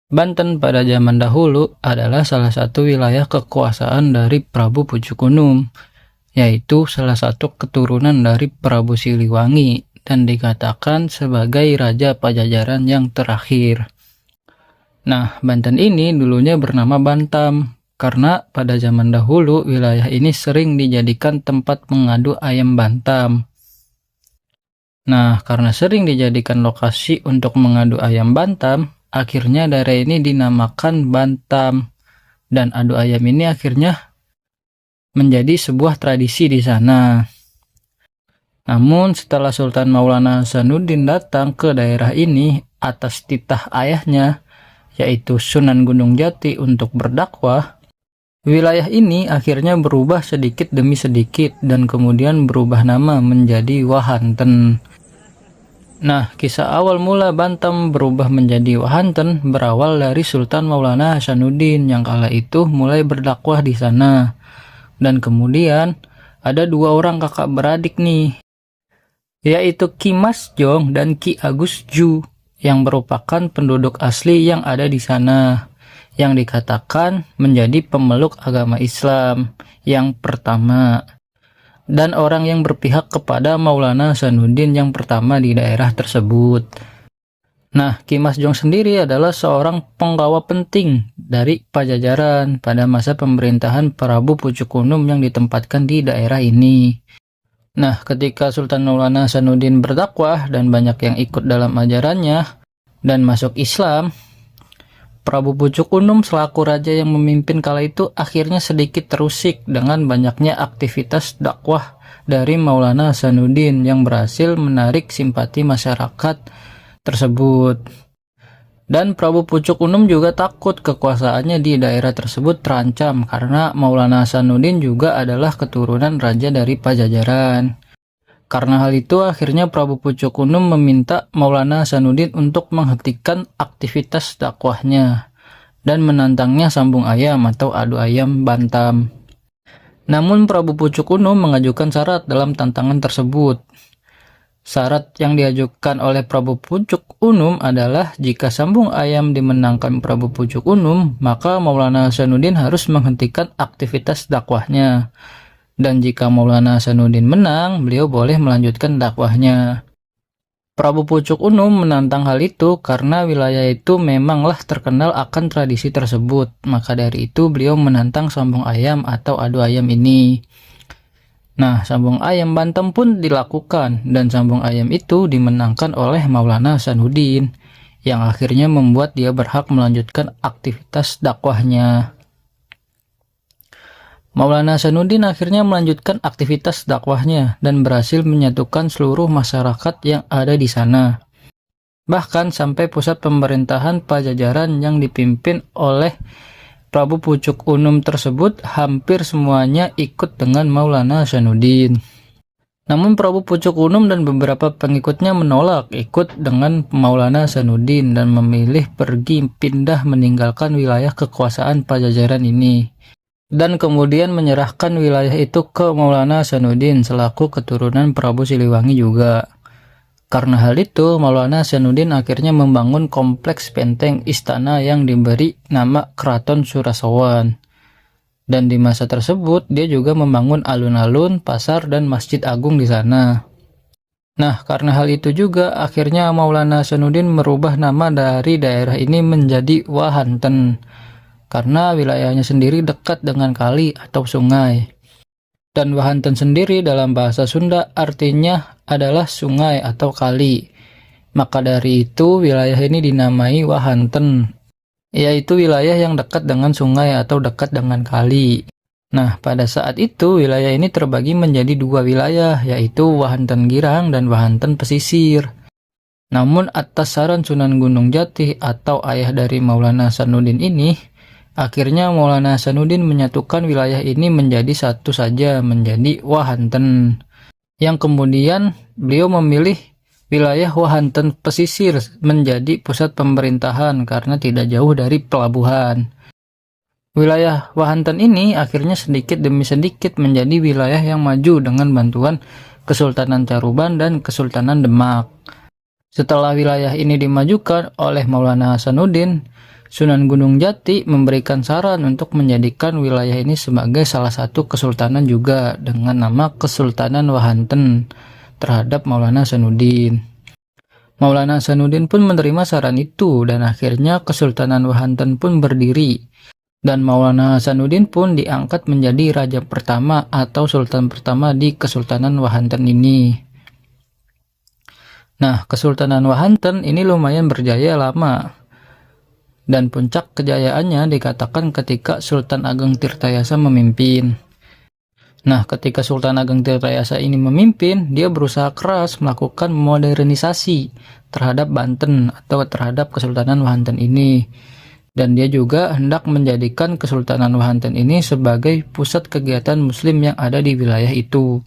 Banten pada zaman dahulu adalah salah satu wilayah kekuasaan dari Prabu Pucuk Unum, yaitu salah satu keturunan dari Prabu Siliwangi dan dikatakan sebagai Raja Pajajaran yang terakhir. Nah, Banten ini dulunya bernama Bantam, karena pada zaman dahulu wilayah ini sering dijadikan tempat mengadu ayam Bantam. Nah, karena sering dijadikan lokasi untuk mengadu ayam Bantam, akhirnya daerah ini dinamakan Bantam. Dan adu ayam ini akhirnya menjadi sebuah tradisi di sana. Namun setelah Sultan Maulana Hasanuddin datang ke daerah ini atas titah ayahnya, yaitu Sunan Gunung Jati, untuk berdakwah, wilayah ini akhirnya berubah sedikit demi sedikit dan kemudian berubah nama menjadi Wahanten. Nah, kisah awal mula Bantam berubah menjadi Wahanten berawal dari Sultan Maulana Hasanuddin yang kala itu mulai berdakwah di sana. Dan kemudian ada dua orang kakak beradik nih, yaitu Ki Mas Jong dan Ki Agus Ju, yang merupakan penduduk asli yang ada di sana, yang dikatakan menjadi pemeluk agama Islam yang pertama, dan orang yang berpihak kepada Maulana Hasanuddin yang pertama di daerah tersebut. Nah, Ki Mas Jong sendiri adalah seorang penggawa penting dari Pajajaran pada masa pemerintahan Prabu Pucuk Unum yang ditempatkan di daerah ini. Nah, ketika Sultan Maulana Hasanuddin berdakwah dan banyak yang ikut dalam ajarannya dan masuk Islam, Prabu Pucuk Unum selaku raja yang memimpin kala itu akhirnya sedikit terusik dengan banyaknya aktivitas dakwah dari Maulana Hasanuddin yang berhasil menarik simpati masyarakat tersebut. Dan Prabu Pucuk Unum juga takut kekuasaannya di daerah tersebut terancam karena Maulana Hasanuddin juga adalah keturunan raja dari Pajajaran. Karena hal itu akhirnya Prabu Pucuk Unum meminta Maulana Hasanuddin untuk menghentikan aktivitas dakwahnya dan menantangnya sambung ayam atau adu ayam Bantam. Namun Prabu Pucuk Unum mengajukan syarat dalam tantangan tersebut. Syarat yang diajukan oleh Prabu Pucuk Unum adalah jika sambung ayam dimenangkan Prabu Pucuk Unum, maka Maulana Hasanuddin harus menghentikan aktivitas dakwahnya. Dan jika Maulana Hasanuddin menang, beliau boleh melanjutkan dakwahnya. Prabu Pucuk Unum menantang hal itu karena wilayah itu memanglah terkenal akan tradisi tersebut. Maka dari itu beliau menantang sambung ayam atau adu ayam ini. Nah, sambung ayam Bantam pun dilakukan dan sambung ayam itu dimenangkan oleh Maulana Hasanuddin yang akhirnya membuat dia berhak melanjutkan aktivitas dakwahnya. Maulana Hasanuddin akhirnya melanjutkan aktivitas dakwahnya dan berhasil menyatukan seluruh masyarakat yang ada di sana. Bahkan sampai pusat pemerintahan Pajajaran yang dipimpin oleh Prabu Pucuk Unum tersebut hampir semuanya ikut dengan Maulana Hasanuddin. Namun Prabu Pucuk Unum dan beberapa pengikutnya menolak ikut dengan Maulana Hasanuddin dan memilih pergi pindah meninggalkan wilayah kekuasaan Pajajaran ini. Dan kemudian menyerahkan wilayah itu ke Maulana Hasanuddin selaku keturunan Prabu Siliwangi juga. Karena hal itu, Maulana Hasanuddin akhirnya membangun kompleks benteng istana yang diberi nama Keraton Surasawan. Dan di masa tersebut, dia juga membangun alun-alun, pasar, dan masjid agung di sana. Nah, karena hal itu juga, akhirnya Maulana Hasanuddin merubah nama dari daerah ini menjadi Wahanten. Karena wilayahnya sendiri dekat dengan kali atau sungai. Dan Wahanten sendiri dalam bahasa Sunda artinya adalah sungai atau kali. Maka dari itu wilayah ini dinamai Wahanten, yaitu wilayah yang dekat dengan sungai atau dekat dengan kali. Nah, pada saat itu wilayah ini terbagi menjadi dua wilayah, yaitu Wahanten Girang dan Wahanten Pesisir. Namun atas saran Sunan Gunung Jati atau ayah dari Maulana Hasanuddin ini, akhirnya Maulana Hasanuddin menyatukan wilayah ini menjadi satu saja, menjadi Wahanten. Yang kemudian beliau memilih wilayah Wahanten Pesisir menjadi pusat pemerintahan karena tidak jauh dari pelabuhan. Wilayah Wahanten ini akhirnya sedikit demi sedikit menjadi wilayah yang maju dengan bantuan Kesultanan Caruban dan Kesultanan Demak. Setelah wilayah ini dimajukan oleh Maulana Hasanuddin, Sunan Gunung Jati memberikan saran untuk menjadikan wilayah ini sebagai salah satu kesultanan juga dengan nama Kesultanan Wahanten terhadap Maulana Hasanuddin. Maulana Hasanuddin pun menerima saran itu dan akhirnya Kesultanan Wahanten pun berdiri. Dan Maulana Hasanuddin pun diangkat menjadi raja pertama atau sultan pertama di Kesultanan Wahanten ini. Nah, Kesultanan Wahanten ini lumayan berjaya lama. Dan puncak kejayaannya dikatakan ketika Sultan Ageng Tirtayasa memimpin. Nah, ketika Sultan Ageng Tirtayasa ini memimpin, dia berusaha keras melakukan modernisasi terhadap Banten atau terhadap Kesultanan Wahanten ini. Dan dia juga hendak menjadikan Kesultanan Wahanten ini sebagai pusat kegiatan Muslim yang ada di wilayah itu.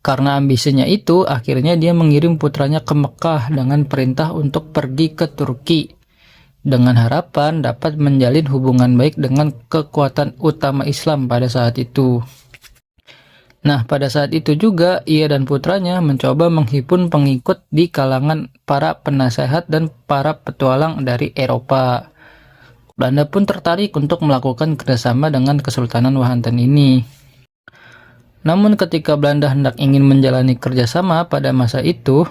Karena ambisinya itu, akhirnya dia mengirim putranya ke Mekah dengan perintah untuk pergi ke Turki dengan harapan dapat menjalin hubungan baik dengan kekuatan utama Islam pada saat itu. Nah, pada saat itu juga ia dan putranya mencoba menghimpun pengikut di kalangan para penasehat dan para petualang dari Eropa. Belanda pun tertarik untuk melakukan kerjasama dengan Kesultanan Wahanten ini. Namun ketika Belanda hendak ingin menjalani kerjasama pada masa itu,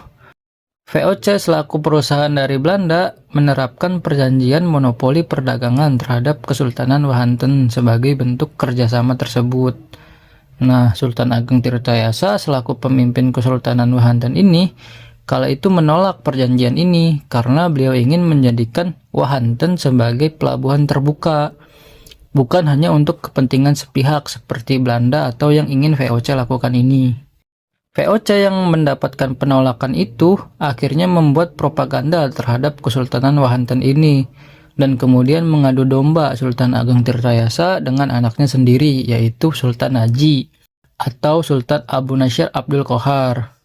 VOC selaku perusahaan dari Belanda menerapkan perjanjian monopoli perdagangan terhadap Kesultanan Wahanten sebagai bentuk kerjasama tersebut. Nah, Sultan Ageng Tirtayasa selaku pemimpin Kesultanan Wahanten ini kala itu menolak perjanjian ini karena beliau ingin menjadikan Wahanten sebagai pelabuhan terbuka, bukan hanya untuk kepentingan sepihak seperti Belanda atau yang ingin VOC lakukan ini. VOC yang mendapatkan penolakan itu akhirnya membuat propaganda terhadap Kesultanan Wahanten ini dan kemudian mengadu domba Sultan Ageng Tirtayasa dengan anaknya sendiri, yaitu Sultan Haji atau Sultan Abu Nasyir Abdul Qohar.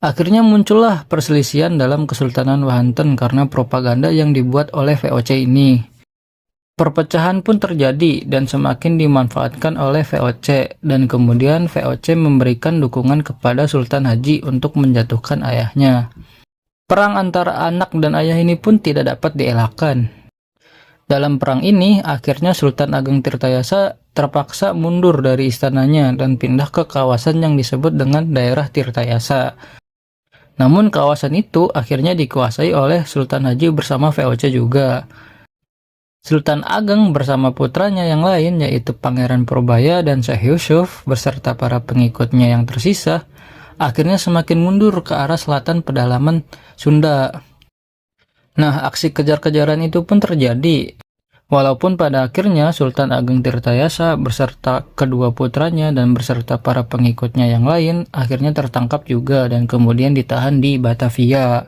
Akhirnya muncullah perselisihan dalam Kesultanan Wahanten karena propaganda yang dibuat oleh VOC ini. Perpecahan pun terjadi dan semakin dimanfaatkan oleh VOC, dan kemudian VOC memberikan dukungan kepada Sultan Haji untuk menjatuhkan ayahnya. Perang antara anak dan ayah ini pun tidak dapat dielakkan. Dalam perang ini, akhirnya Sultan Ageng Tirtayasa terpaksa mundur dari istananya dan pindah ke kawasan yang disebut dengan daerah Tirtayasa. Namun kawasan itu akhirnya dikuasai oleh Sultan Haji bersama VOC juga. Sultan Ageng bersama putranya yang lain yaitu Pangeran Purbaya dan Syekh Yusuf beserta para pengikutnya yang tersisa akhirnya semakin mundur ke arah selatan pedalaman Sunda. Nah, aksi kejar-kejaran itu pun terjadi. Walaupun pada akhirnya Sultan Ageng Tirtayasa beserta kedua putranya dan beserta para pengikutnya yang lain akhirnya tertangkap juga dan kemudian ditahan di Batavia.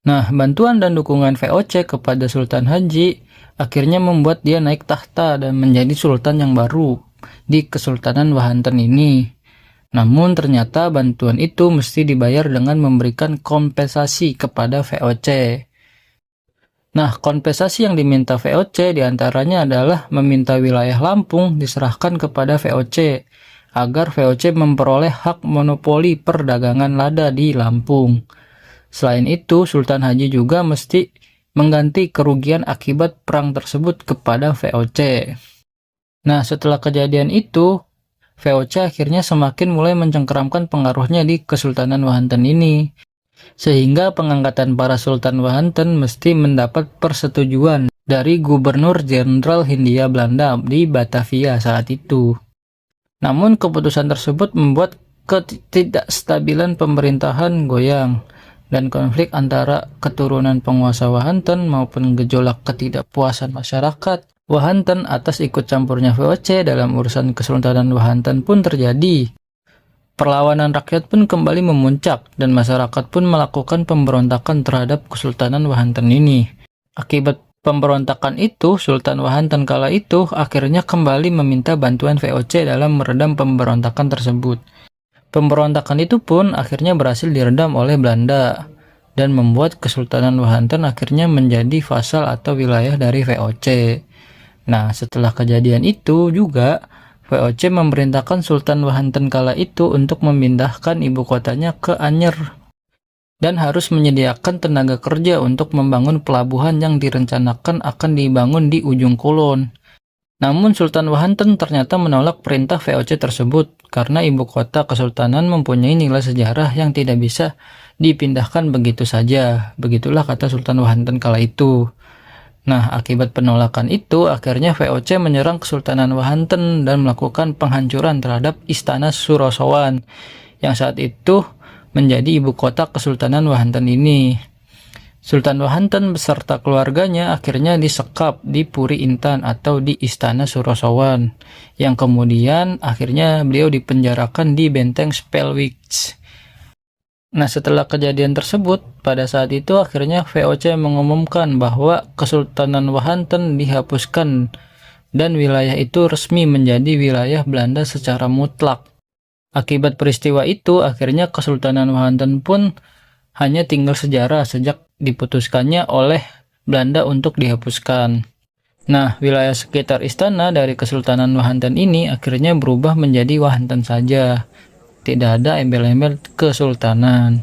Nah, bantuan dan dukungan VOC kepada Sultan Haji akhirnya membuat dia naik tahta dan menjadi sultan yang baru di Kesultanan Wahanten ini. Namun ternyata bantuan itu mesti dibayar dengan memberikan kompensasi kepada VOC. Nah, kompensasi yang diminta VOC diantaranya adalah meminta wilayah Lampung diserahkan kepada VOC agar VOC memperoleh hak monopoli perdagangan lada di Lampung. Selain itu, Sultan Haji juga mesti mengganti kerugian akibat perang tersebut kepada VOC. Nah, setelah kejadian itu, VOC akhirnya semakin mulai mencengkeramkan pengaruhnya di Kesultanan Wahanten ini. Sehingga pengangkatan para Sultan Wahanten mesti mendapat persetujuan dari Gubernur Jenderal Hindia Belanda di Batavia saat itu. Namun keputusan tersebut membuat ketidakstabilan pemerintahan goyang, dan konflik antara keturunan penguasa Wahanten maupun gejolak ketidakpuasan masyarakat Wahanten atas ikut campurnya VOC dalam urusan Kesultanan Wahanten pun terjadi. Perlawanan rakyat pun kembali memuncak dan masyarakat pun melakukan pemberontakan terhadap Kesultanan Wahanten ini. Akibat pemberontakan itu, Sultan Wahanten kala itu akhirnya kembali meminta bantuan VOC dalam meredam pemberontakan tersebut. Pemberontakan itu pun akhirnya berhasil diredam oleh Belanda dan membuat Kesultanan Wahanten akhirnya menjadi vasal atau wilayah dari VOC. Nah, setelah kejadian itu juga VOC memerintahkan Sultan Wahanten kala itu untuk memindahkan ibu kotanya ke Anyer. dan harus menyediakan tenaga kerja untuk membangun pelabuhan yang direncanakan akan dibangun di ujung kulon. Namun Sultan Wahanten ternyata menolak perintah VOC tersebut karena ibu kota kesultanan mempunyai nilai sejarah yang tidak bisa dipindahkan begitu saja. Begitulah kata Sultan Wahanten kala itu. Nah, akibat penolakan itu, akhirnya VOC menyerang Kesultanan Wahanten dan melakukan penghancuran terhadap Istana Surosowan, yang saat itu menjadi ibu kota Kesultanan Wahanten ini. Sultan Wahanten beserta keluarganya akhirnya disekap di Puri Intan atau di Istana Surosowan, yang kemudian akhirnya beliau dipenjarakan di Benteng Spelwitz. Nah, setelah kejadian tersebut, pada saat itu akhirnya VOC mengumumkan bahwa Kesultanan Wahanten dihapuskan dan wilayah itu resmi menjadi wilayah Belanda secara mutlak. Akibat peristiwa itu, akhirnya Kesultanan Wahanten pun hanya tinggal sejarah sejak diputuskannya oleh Belanda untuk dihapuskan. Nah, wilayah sekitar istana dari Kesultanan Wahanten ini akhirnya berubah menjadi Wahanten saja. Tidak ada embel-embel kesultanan.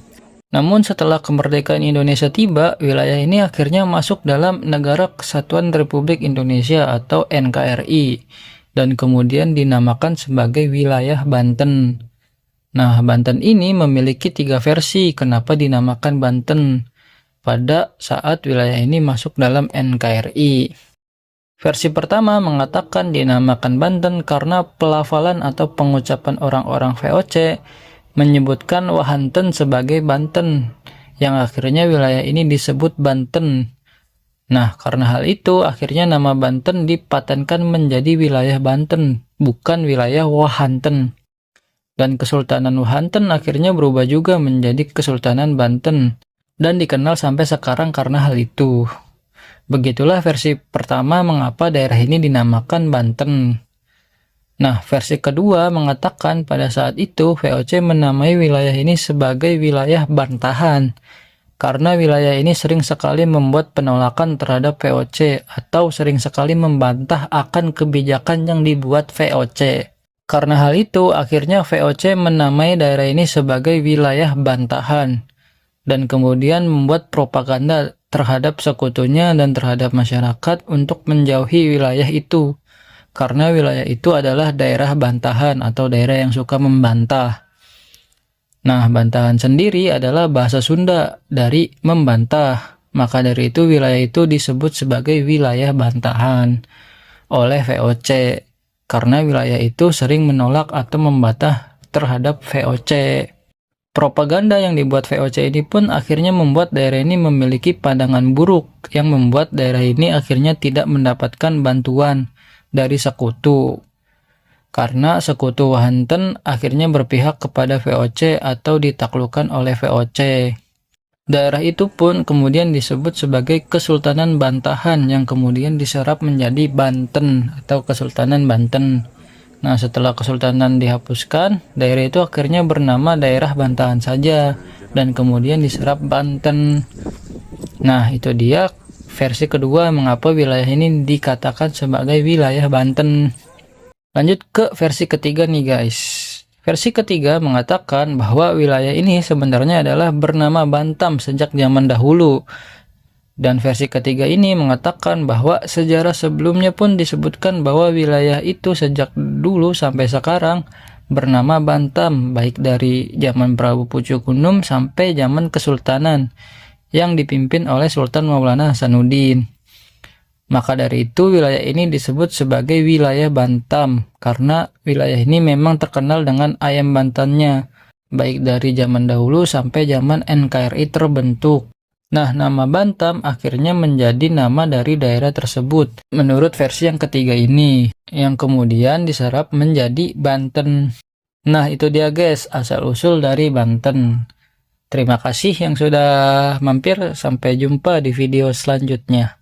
Namun setelah kemerdekaan Indonesia tiba, wilayah ini akhirnya masuk dalam Negara Kesatuan Republik Indonesia atau NKRI dan kemudian dinamakan sebagai wilayah Banten. Nah, Banten ini memiliki 3 versi kenapa dinamakan Banten pada saat wilayah ini masuk dalam NKRI. Versi pertama mengatakan dinamakan Banten karena pelafalan atau pengucapan orang-orang VOC menyebutkan Wahanten sebagai Banten, yang akhirnya wilayah ini disebut Banten. Nah, karena hal itu akhirnya nama Banten dipatenkan menjadi wilayah Banten, bukan wilayah Wahanten. Dan Kesultanan Wahanten akhirnya berubah juga menjadi Kesultanan Banten dan dikenal sampai sekarang karena hal itu. Begitulah versi pertama mengapa daerah ini dinamakan Banten. Nah, versi kedua mengatakan pada saat itu VOC menamai wilayah ini sebagai wilayah bantahan karena wilayah ini sering sekali membuat penolakan terhadap VOC atau sering sekali membantah akan kebijakan yang dibuat VOC. Karena hal itu, akhirnya VOC menamai daerah ini sebagai wilayah bantahan dan kemudian membuat propaganda terhadap sekutunya dan terhadap masyarakat untuk menjauhi wilayah itu, karena wilayah itu adalah daerah bantahan atau daerah yang suka membantah. Nah, bantahan sendiri adalah bahasa Sunda dari membantah, maka dari itu wilayah itu disebut sebagai wilayah bantahan oleh VOC, karena wilayah itu sering menolak atau membantah terhadap VOC. Propaganda yang dibuat VOC ini pun akhirnya membuat daerah ini memiliki pandangan buruk yang membuat daerah ini akhirnya tidak mendapatkan bantuan dari sekutu. Karena sekutu Wahanten akhirnya berpihak kepada VOC atau ditaklukkan oleh VOC. Daerah itu pun kemudian disebut sebagai Kesultanan Bantahan yang kemudian diserap menjadi Banten atau Kesultanan Banten. Nah, setelah kesultanan dihapuskan, daerah itu akhirnya bernama daerah Bantahan saja dan kemudian diserap Banten. Nah, itu dia versi kedua mengapa wilayah ini dikatakan sebagai wilayah Banten. Lanjut ke versi ketiga nih guys. Versi ketiga mengatakan bahwa wilayah ini sebenarnya adalah bernama Bantam sejak zaman dahulu. Dan versi ketiga ini mengatakan bahwa sejarah sebelumnya pun disebutkan bahwa wilayah itu sejak dulu sampai sekarang bernama Bantam, baik dari zaman Prabu Pucukunum sampai zaman Kesultanan yang dipimpin oleh Sultan Maulana Hasanuddin. Maka dari itu wilayah ini disebut sebagai wilayah Bantam karena wilayah ini memang terkenal dengan ayam bantannya, baik dari zaman dahulu sampai zaman NKRI terbentuk. Nah, nama Bantam akhirnya menjadi nama dari daerah tersebut menurut versi yang ketiga ini, yang kemudian diserap menjadi Banten. Nah, itu dia guys asal-usul dari Banten. Terima kasih yang sudah mampir, sampai jumpa di video selanjutnya.